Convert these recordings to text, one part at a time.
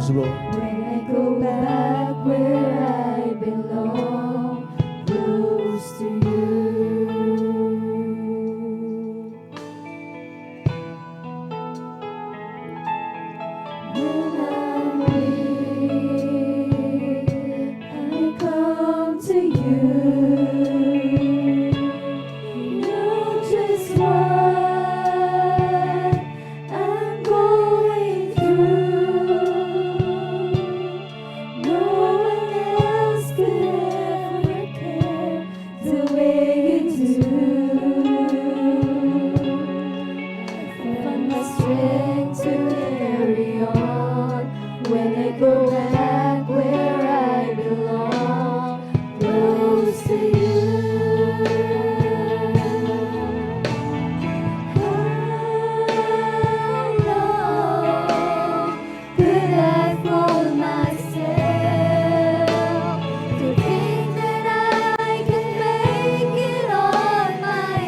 Yes, Lord. When I go back where I belong, close to you. When I'm weak, I come to you. You know just what I'm going through. No one else could ever care the way you do. I find my strength to carry on when I go back where I belong, close to you. How long could I fool myself to think that I can make it on my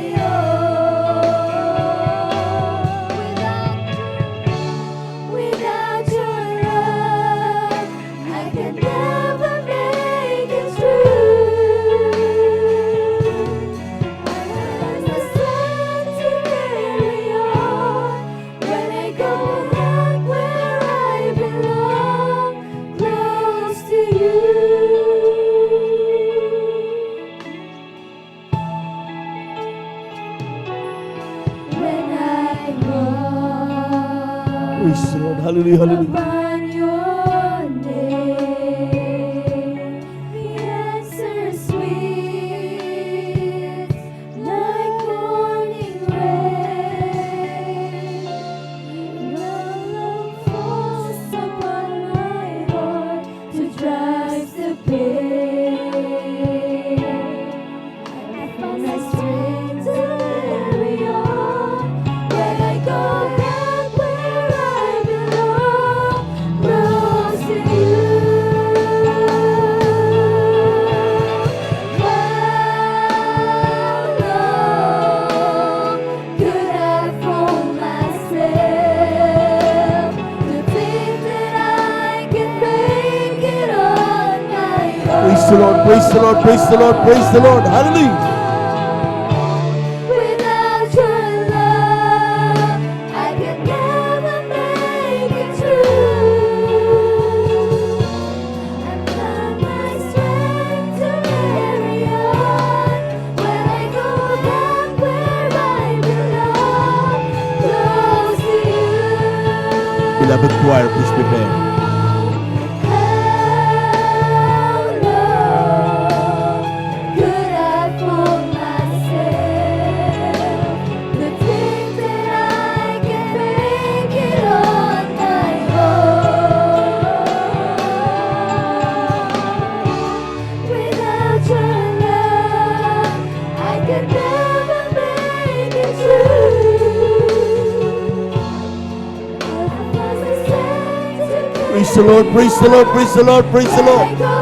own without your love? I can never make it through. I have the strength to carry on when I go back where I belong, close to you. When I Praise the Lord. call Hallelujah, hallelujah. upon your name, the answer sweet like morning rain. Your love falls upon my heart to drive the pain. I found my strength to carry on when I go back where I belong, close to you. How long could I fool myself to think that I can make it on my own? Praise the Lord, praise the Lord, praise the Lord, praise the Lord. Hallelujah. Without your love, I can never make it through. I found my strength to carry on when I go back where I belong, close to you. Beloved choir, please prepare. How long could I fool myself to think that I can make it on my own? Without your love, I could never make it through. I lost the strength to Praise the Lord, praise the Lord, praise the Lord, praise the when I Lord. go